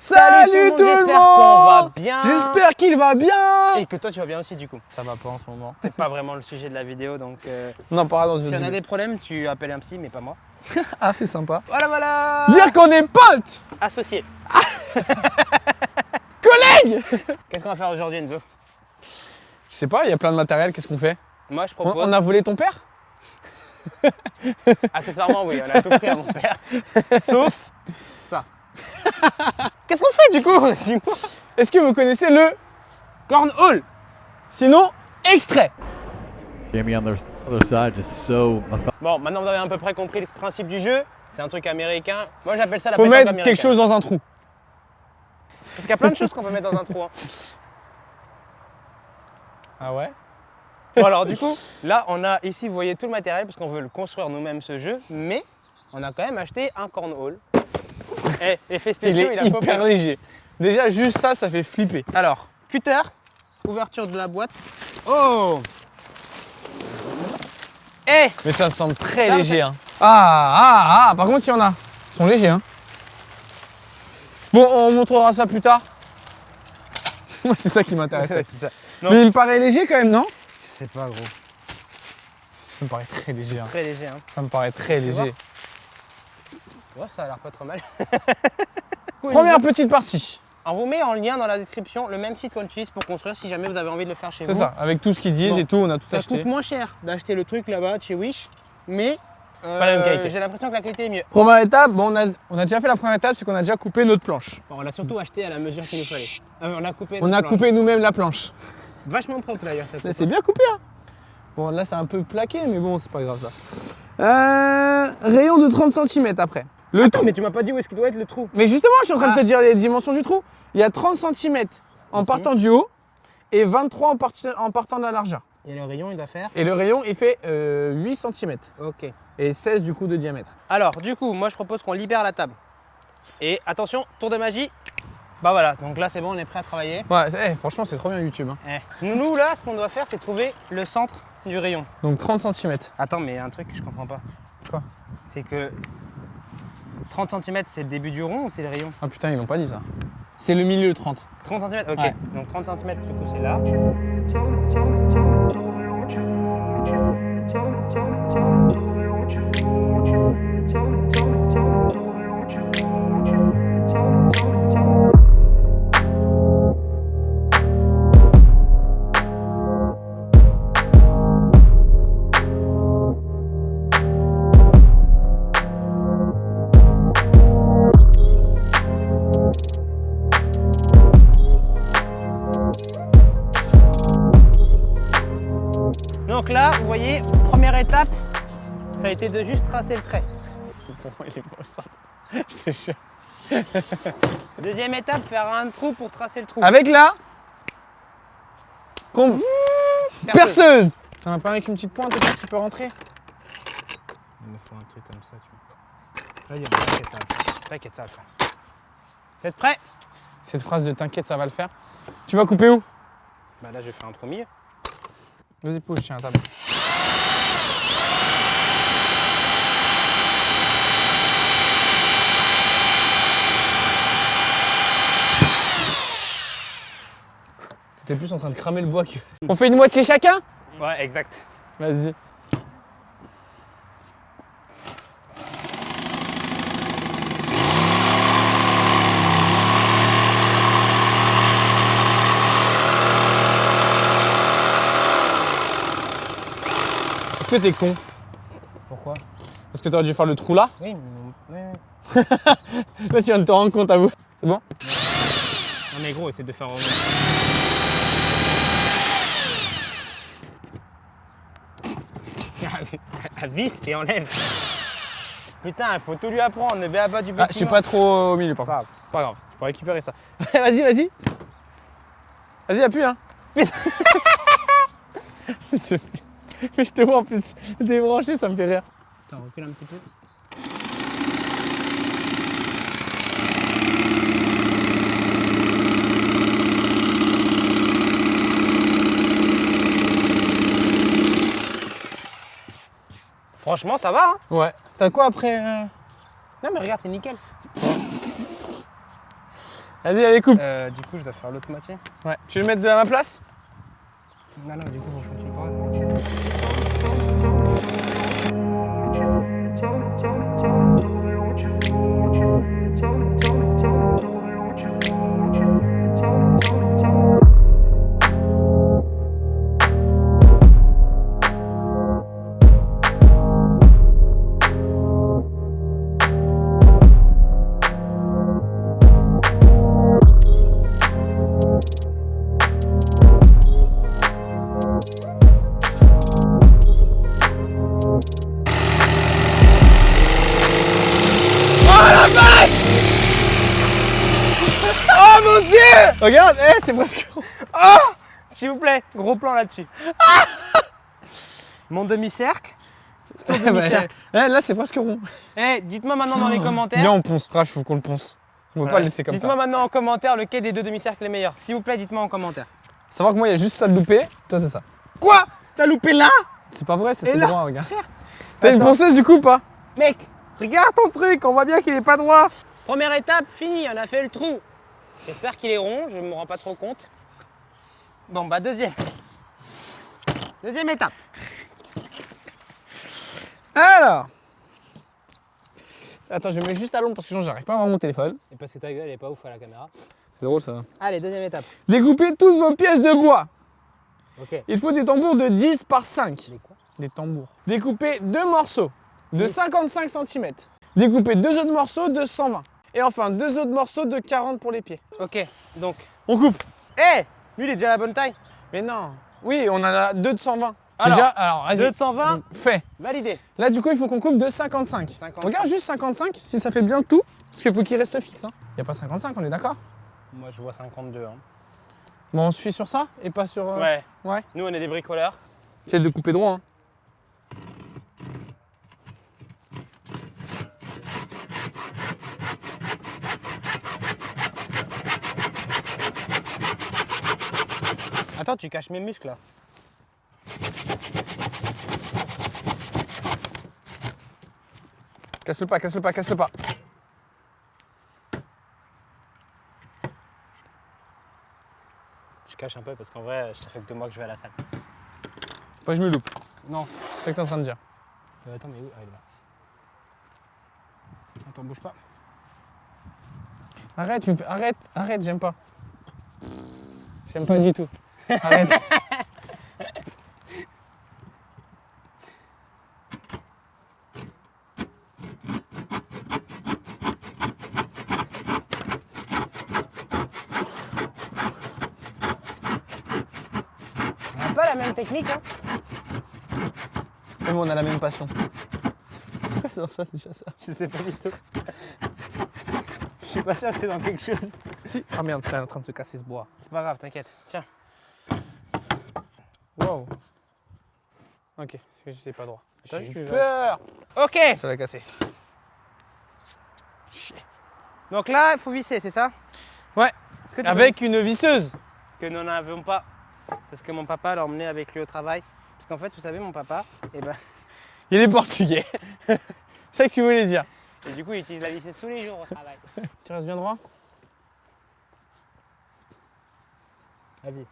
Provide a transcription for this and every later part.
Salut tout le monde. J'espère qu'on va bien. J'espère qu'il va bien. Et que toi tu vas bien aussi du coup. Ça va pas en ce moment. C'est pas vraiment le sujet de la vidéo donc On en parlera dans une si on a vidéo. des problèmes tu appelles un psy mais pas moi. Ah, c'est sympa. Voilà. Dire qu'on est potes. Associé. Collègues. Qu'est-ce qu'on va faire aujourd'hui Enzo? Je sais pas, il y a plein de matériel, qu'est-ce qu'on fait? Moi je propose. On a volé ton père? Accessoirement oui, on a tout pris à mon père. Sauf ça. Qu'est-ce qu'on fait du coup? Dis-moi. Est-ce que vous connaissez le Cornhole. sinon extrait? Jamie on the other side, just so methodical. Bon, maintenant vous avez à peu près compris le principe du jeu. C'est un truc américain. Moi j'appelle ça la Faut pétanque mettre américaine. quelque chose dans un trou. Parce qu'il y a plein de choses qu'on peut mettre dans un trou. Hein. Ah ouais? Bon alors du coup, là on a ici, vous voyez tout le matériel parce qu'on veut le construire nous-mêmes ce jeu, mais on a quand même acheté un cornhole. Et effets Il spéciaux, est il a pas hyper léger. Déjà juste ça, ça fait flipper. Alors, cutter, ouverture de la boîte. Oh. Eh. Mais ça me semble très Ça, léger. c'est- Hein. Par contre, il y en a. Ils sont légers. Hein. Bon, on montrera ça plus tard. Moi, c'est ça qui m'intéressait. c'est ça. Non. Mais il me paraît léger quand même, non? Je sais pas gros. Ça me paraît très léger. Hein. Très léger hein. Ça me paraît très léger. Ouais, ça a l'air pas trop mal. Première petite partie. On vous met en lien dans la description le même site qu'on utilise pour construire si jamais vous avez envie de le faire chez vous. C'est ça, avec tout ce qu'ils disent Bon. et tout, on a tout Ça acheté. coûte moins cher d'acheter le truc là-bas de chez Wish, mais Pas la même qualité. j'ai l'impression que la qualité est mieux. Première étape, bon, on a déjà fait la première étape, c'est qu'on a déjà coupé notre planche. Bon, on l'a surtout acheté à la mesure qu'il nous fallait. On a coupé. On notre a planche. coupé nous-mêmes la planche. Vachement propre d'ailleurs. Mais c'est bien coupé, hein. Bon, là, c'est un peu plaqué, mais bon, c'est pas grave ça. Rayon de 30 cm après. Le Attends, trou. mais tu m'as pas dit où est-ce qu'il doit être le trou. Mais justement, je suis en train de te Ah. dire les dimensions du trou. Il y a 30 cm en partant du haut et 23 en partant de la largeur. Et le rayon, il doit faire. Et le rayon, il fait 8 cm Ok. et 16 du coup de diamètre. Alors, du coup, moi je propose qu'on libère la table. Et attention, tour de magie. Bah voilà, donc là c'est bon, on est prêt à travailler. Ouais, franchement, c'est trop bien YouTube. Hein. Nous là, ce qu'on doit faire, c'est trouver le centre du rayon. Donc 30 cm. Attends, mais il y a un truc que je comprends pas. Quoi? C'est que 30 cm, c'est le début du rond ou c'est le rayon? Ah putain, ils l'ont pas dit ça. C'est le milieu 30. 30 cm, ok. Ouais. Donc 30 cm, du coup, c'est là. Donc là, vous voyez, première étape, ça a été de juste tracer le trait. Pour moi, il est pas ça. Je te jure. Deuxième étape, faire un trou pour tracer le trou. Avec la perceuse. T'en as pas avec une petite pointe et tu peux rentrer? Il me faut un truc comme ça, tu vois. Là, il y a t'inquiète, ça va le faire. T'inquiète, ça va le faire. Vous êtes prêts? Cette phrase de t'inquiète, ça va le faire. Tu vas couper où? Bah là, je vais faire un trou au milieu. Vas-y, pousse, tiens, à table. T'étais plus en train de cramer le bois que... On fait une moitié chacun? Ouais, exact. Vas-y. Est-ce que t'es con? Pourquoi? Parce que t'aurais dû faire le trou là? Oui, mais... Là, tu viens de te rendre compte à vous. C'est bon? Non mais gros, essaie de faire... à vis et enlève. Putain, il faut tout lui apprendre, ne à bas du bâtiment. Ah, je suis pas trop au milieu par contre. C'est pas grave, je peux récupérer ça. Vas-y, vas-y. Vas-y, appuie, hein. Mais je te vois en plus débranché, ça me fait rire. Attends, recule un petit peu. Franchement, ça va, hein? Ouais. T'as quoi après Non, mais regarde, c'est nickel. Vas-y, allez, coupe. Du coup, je dois faire l'autre moitié. Ouais. Tu veux le mettre à ma place? Non, du coup, faut que je continue par là. Oh mon dieu! Regarde, c'est presque rond. S'il vous plaît, gros plan là-dessus. Mon demi-cercle. Ton Bah, demi-cercle. là, c'est presque rond. Dites-moi maintenant dans les commentaires. Viens, on ponce. Rach, faut qu'on le ponce. On peut pas le laisser comme Dites-moi ça. maintenant en commentaire lequel des deux demi-cercles est meilleur. S'il vous plaît, dites-moi en commentaire. Savoir que moi, il y a juste ça de loupé. Toi, t'as ça. Quoi? T'as loupé là? C'est pas vrai, ça Et c'est là droit, regarde. T'as une Attends. ponceuse du coup ou pas? Mec, regarde ton truc, on voit bien qu'il est pas droit. Première étape, fini, on a fait le trou. J'espère qu'il est rond, je me rends pas trop compte. Bon, bah deuxième. Deuxième étape. Alors. Attends, je mets juste à l'ombre parce que sinon j'arrive pas à voir mon téléphone. Et parce que ta gueule est pas ouf à la caméra. C'est drôle ça. Allez, deuxième étape. Découpez toutes vos pièces de bois. Ok. Il faut des tambours de 10 par 5. Des quoi? Des tambours. Découpez 2 morceaux de 55 cm. Découpez 2 autres morceaux de 120. Et enfin 2 autres morceaux de 40 pour les pieds. Ok, donc. On coupe. Lui il est déjà à la bonne taille. Mais non. Oui, on en a 2 de 120. Alors, Déjà, alors vas-y. 2 de 120, Fais. validé. Là, du coup, il faut qu'on coupe de 55. 55. Regarde juste 55, si ça fait bien tout. Parce qu'il faut qu'il reste fixe. Hein. Il n'y a pas 55, on est d'accord? Moi je vois 52. Hein. Bon, on se suit sur ça et pas sur... Ouais. Ouais. Nous on est des bricoleurs. Essaye de couper droit. Hein. Attends, tu caches mes muscles là. Casse-le pas, casse-le pas, casse-le pas. Je cache un peu parce qu'en vrai, ça fait que 2 mois que je vais à la salle. Faut que je me loupe. Non. C'est ce que t'es en train de dire. Attends, mais où? Ah, il est là. Attends, bouge pas. Arrête, tu me fais... Arrête, arrête, j'aime pas. J'aime pas du tout. Arrête. On n'a pas la même technique, hein. Même on a la même passion. C'est quoi c'est dans ça déjà ça? Je sais pas du tout. Je suis pas sûr que c'est dans quelque chose. Ah merde, t'es en train de se casser ce bois. C'est pas grave, t'inquiète. Tiens. Wow. Ok, parce que je sais pas droit. J'ai J'ai eu peur. Ok. Ça l'a cassé. Donc là, il faut visser, c'est ça? Ouais. Est-ce que tu Avec une visseuse. veux que nous n'en avions pas. Parce que mon papa l'a emmené avec lui au travail. Parce qu'en fait, vous savez, mon papa, Il est portugais. C'est ça que tu voulais dire. et du coup, il utilise la visseuse tous les jours au travail. Tu restes bien droit? Vas-y.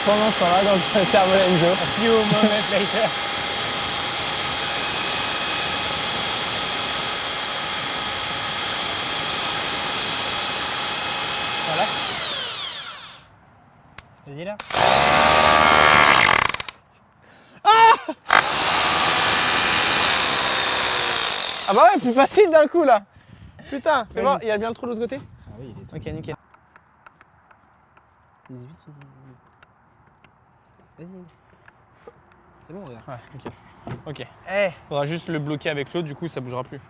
Pendant ce temps-là, dans le cerveau Enzo. Few moments later. Voilà. Vas-y là. Ah bah ouais, plus facile d'un coup là. Putain, fais voir, il y a bien le trou de l'autre côté? Ah oui, il est Ok, nickel. Vas-y. C'est bon, regarde. Ouais, nickel. Ok. Eh, Faudra juste le bloquer avec l'autre, du coup ça bougera plus.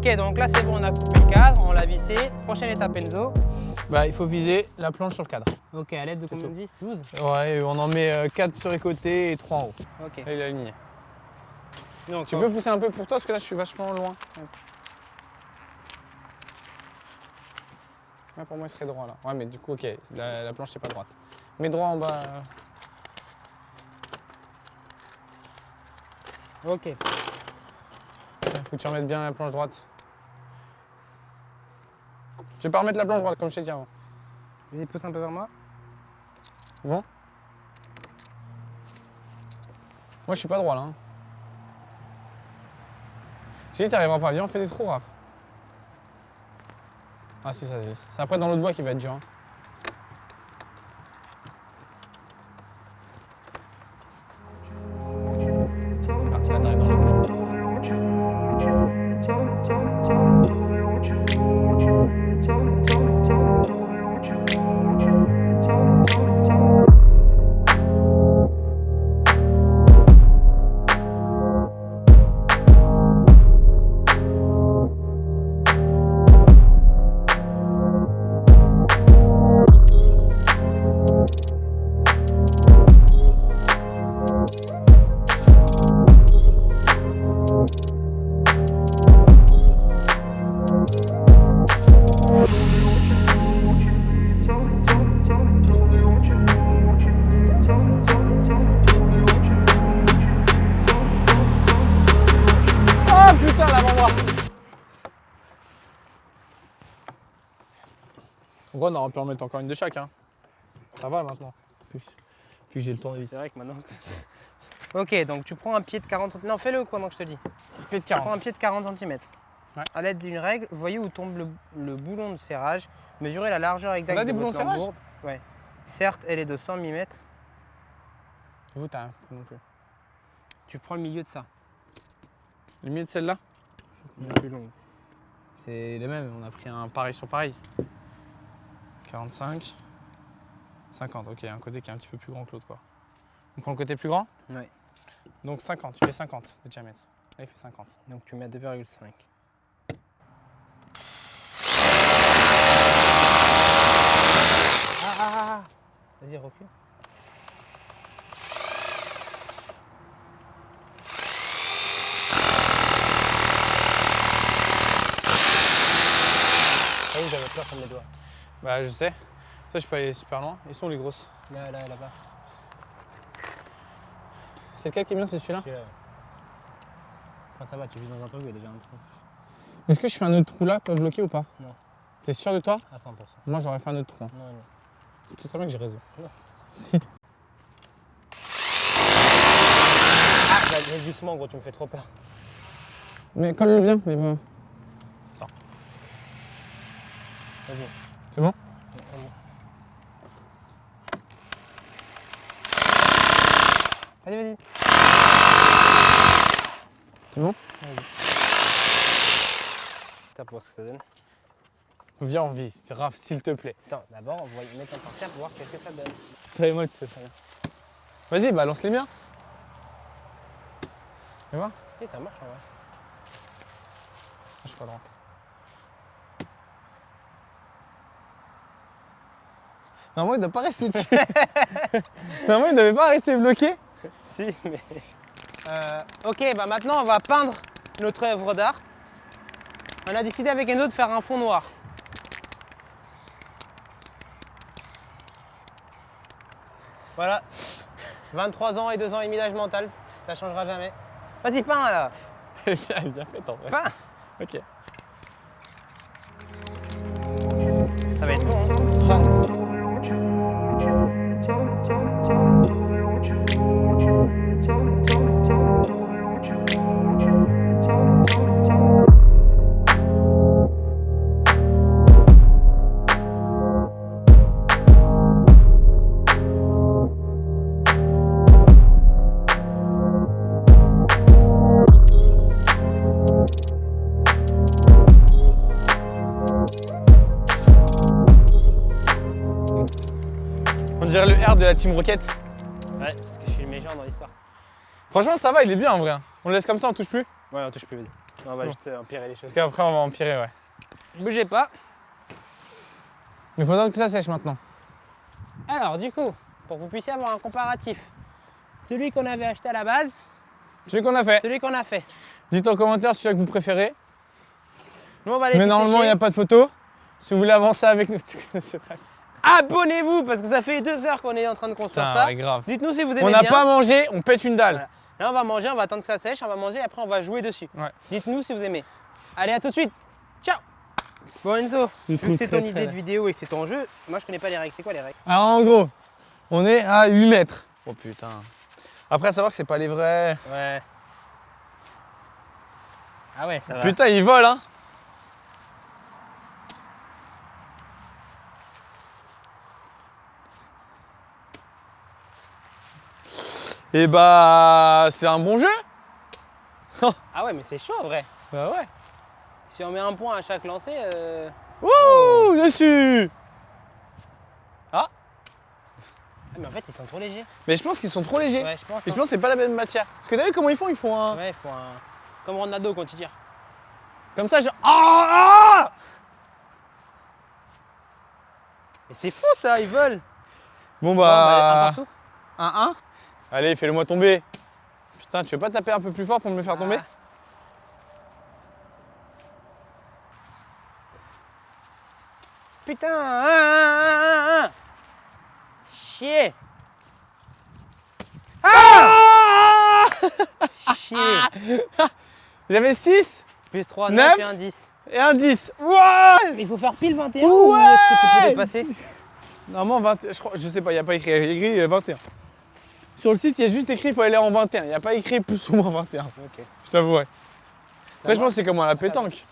Ok, donc là c'est bon, on a coupé le cadre, on l'a vissé. Prochaine étape Enzo. Bah, il faut viser la planche sur le cadre. Ok, à l'aide de combien de vis? 12? Ouais, et on en met 4 sur les côtés et 3 en haut. Ok. Là, il est aligné. Donc, Tu peux pousser un peu pour toi parce que là, je suis vachement loin. Ouais, pour moi, il serait droit là. Ouais, mais du coup, ok, la planche n'est pas droite. Mais droit en bas. Ok. Faut que tu remettes bien la planche droite. Je vais pas remettre la planche droite comme je t'ai dit avant. Vas-y, pousse un peu vers moi. Bon. Moi, je suis pas droit là. Hein. J'ai dit, t'arriveras pas. Viens, on fait des trous, Raph. Ah si, ça se visse. C'est après dans l'autre bois qui va être dur. Hein. Ah, là, t'arrives dans l'autre bois. Oh putain, l'avant-bras. Donc on aurait pu en mettre encore une de chaque. Hein. Ça va maintenant. Puis j'ai le temps de visser. C'est vrai que maintenant. Ok, donc tu prends un pied de 40 cm. Non, fais-le pendant que je te dis. Pied de Tu prends 40. un pied de 40 cm. Ouais. À l'aide d'une règle, voyez où tombe le boulon de serrage. Mesurez la largeur exacte On a de des boulons votre de serrage? lambourde. Ouais. Certes, elle est de 100 mm. Vous, t'as un non plus. Tu prends le milieu de ça. Le milieu de celle-là, La plus longue. c'est les mêmes. On a pris un pareil sur pareil. 45, 50. Ok, un côté qui est un petit peu plus grand que l'autre, quoi. On prend le côté plus grand. Ouais. Donc 50. Il fait 50 de diamètre. Là, il fait 50. Donc tu mets à 2,5. Ah. Vas-y, recule. Ah oui, j'avais peur comme les doigts. Bah, je sais. Ça, je peux aller super loin. Ils sont où les grosses? Là-bas. C'est lequel qui est bien, c'est celui-là? Enfin, ça va, tu vis dans un trou, il y a déjà un trou. Est-ce que je fais un autre trou là, pas bloqué ou pas? Non. T'es sûr de toi? À 100%. Moi, j'aurais fait un autre trou. Hein. Non. Tu sais très bien que j'ai raison. Non. Si. Ah, bah, mais doucement, gros, tu me fais trop peur. Mais colle-le bien. Mais bon. Vas-y. C'est bon? Vas-y. C'est bon? T'as pour voir ce que ça donne. Viens, on vise. Raph, s'il te plaît. Attends, d'abord, on va y mettre un par terre pour voir qu'est-ce que ça donne. Toi et moi, tu sais très bien. Vas-y, bah lance les miens. Tu vois? Ok, ça marche en vrai. Je suis pas droit. Normalement, il ne doit pas rester dessus. Normalement, il ne devait pas rester bloqué. Si, mais. Ok, bah maintenant, on va peindre notre œuvre d'art. On a décidé avec Enzo de faire un fond noir. Voilà. 23 ans et 2 ans et demi d'âge mental. Ça changera jamais. Vas-y, peins là. Elle est bien faite en vrai. Peins. Ok. Ça va être bon. Hein. On dirait le R de la Team Rocket. Ouais, parce que je suis le méchant dans l'histoire. Franchement, ça va, il est bien en vrai. On le laisse comme ça, on touche plus. Ouais, on touche plus, vas-y. On va juste empirer les choses. Parce qu'après, on va empirer, ouais. Bougez pas. Il faut attendre que ça sèche maintenant. Alors, du coup, pour que vous puissiez avoir un comparatif, celui qu'on avait acheté à la base, Celui qu'on a fait. celui qu'on a fait. Dites en commentaire celui que vous préférez. Nous, on va laisser Mais normalement, il sécher. n'y a pas de photo. Si vous voulez avancer avec nous, c'est très Abonnez-vous parce que ça fait 2 heures qu'on est en train de construire Putain, ça. ouais, grave. Dites-nous si vous aimez On n'a bien. pas mangé, on pète une dalle. Voilà. Là, on va manger, on va attendre que ça sèche, on va manger et après on va jouer dessus. Ouais. Dites-nous si vous aimez. Allez, à tout de suite. Ciao. Bon Enzo, vu que c'est ton idée de vidéo et que c'est ton jeu, moi je connais pas les règles. C'est quoi les règles? Alors en gros, on est à 8 mètres. Oh putain. Après, à savoir que c'est pas les vrais. Ouais. Ah ouais, ça va. Putain, ils volent, hein. Et bah, c'est un bon jeu. Ah ouais, mais c'est chaud en vrai. Bah ouais. Si on met un point à chaque lancer, Wouh, dessus. Ah, mais en fait ils sont trop légers. Mais je pense qu'ils sont trop légers. Ouais, je pense. Et je pense que c'est pas la même matière. Parce que t'as vu comment ils font? Ils font un. Ouais, il faut un. Comme Ronaldo quand il tire. Comme ça, genre. Ah, Mais c'est fou ça, ils volent. Bon Un bah. partout. 1-1. Allez, fais-le-moi tomber. Putain, tu veux pas taper un peu plus fort pour me le faire tomber? Ah. Putain, Chier. Ah Chier. J'avais 6 Plus 3, 9 9 et un 10. et un 10. Ouah. Mais il faut faire pile 21 ou est-ce que tu peux dépasser? Normalement, 20, je sais pas, il n'y a pas écrit, il y a écrit 21. Sur le site, il y a juste écrit qu'il faut aller en 21. Il n'y a pas écrit plus ou moins 21. Ok. Je t'avouerai. Après, je va. pense que c'est comme à la pétanque.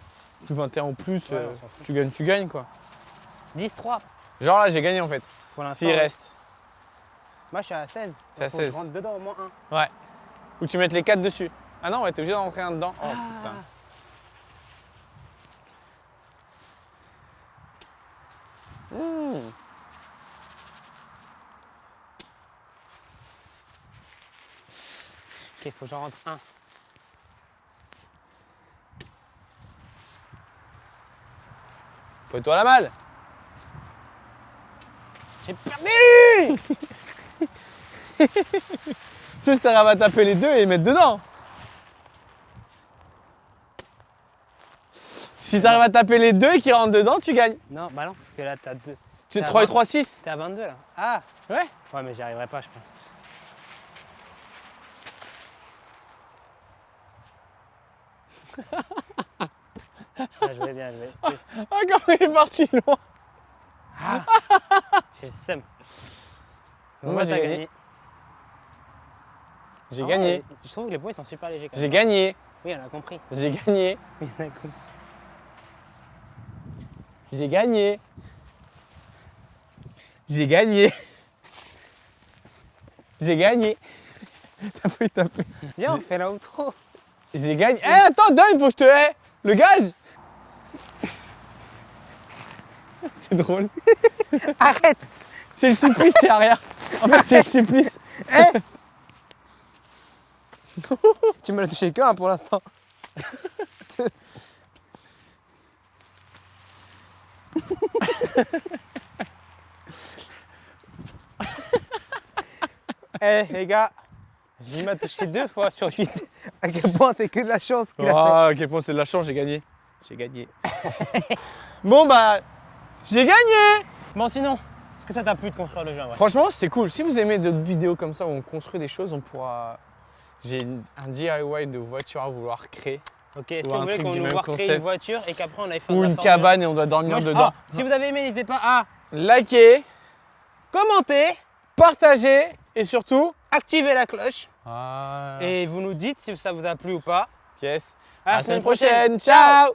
Plus 21 ou plus, Ouais, on s'en fout. tu gagnes quoi. 10-3 Genre là, j'ai gagné en fait. pour l'instant. S'il reste. Moi je suis à 16. C'est à Faut que 16. Je rentre dedans au moins 1. Ouais. Ou tu mets les 4 dessus. Ah non, ouais, t'es obligé d'en rentrer un dedans. Oh putain. Ok, faut que j'en rentre 1. Fais-toi la malle. J'ai perdu. Tu sais, si t'arrives à taper les deux et les mettre dedans. Si t'arrives à taper les deux et qu'ils rentrent dedans, tu gagnes. Non, bah non, parce que là t'as 2. Tu C'est à 3 et 20. 3, 6. T'es à 22 là. Ah Ouais. ouais, mais j'y arriverai pas, je pense. Bien joué, bien joué. Ah, comment il est parti loin. J'ai le seum. Moi, j'ai t'as gagné. J'ai Ah gagné. ouais, je trouve que les poids ils sont super légers quand J'ai même. gagné. Oui, on a compris. J'ai gagné. Oui, on a compris. J'ai gagné. J'ai gagné. J'ai gagné. T'as failli taper. Viens, on fait la outro. J'ai gagné. Eh, attends, donne, faut que je te hais. Le gage. C'est drôle. Arrête. C'est le supplice, c'est arrière. En fait, c'est le supplice. Tu me l'as touché que un pour l'instant. Eh les gars, il m'a touché 2 fois sur 8. À quel point c'est que de la chance qu'il a fait. Ah, à quel point c'est de la chance, j'ai gagné. J'ai gagné. Bon, bah, j'ai gagné. Bon sinon, est-ce que ça t'a plu de construire le jeu en vrai? Franchement, c'était cool. Si vous aimez d'autres vidéos comme ça où on construit des choses, on pourra. J'ai un DIY de voiture à vouloir créer. Ok, est-ce Ou que un vous voulez truc qu'on du nous même voit créer concept. une voiture et qu'après on aille faire Ou de la une Formule 1? cabane et on doit dormir Moi, dedans. si vous avez aimé, n'hésitez pas à Likez, commenter, partagez et surtout. activer la cloche Ah. et vous nous dites si ça vous a plu ou pas. Yes. À À la la semaine semaine prochaine. prochaine. Ciao.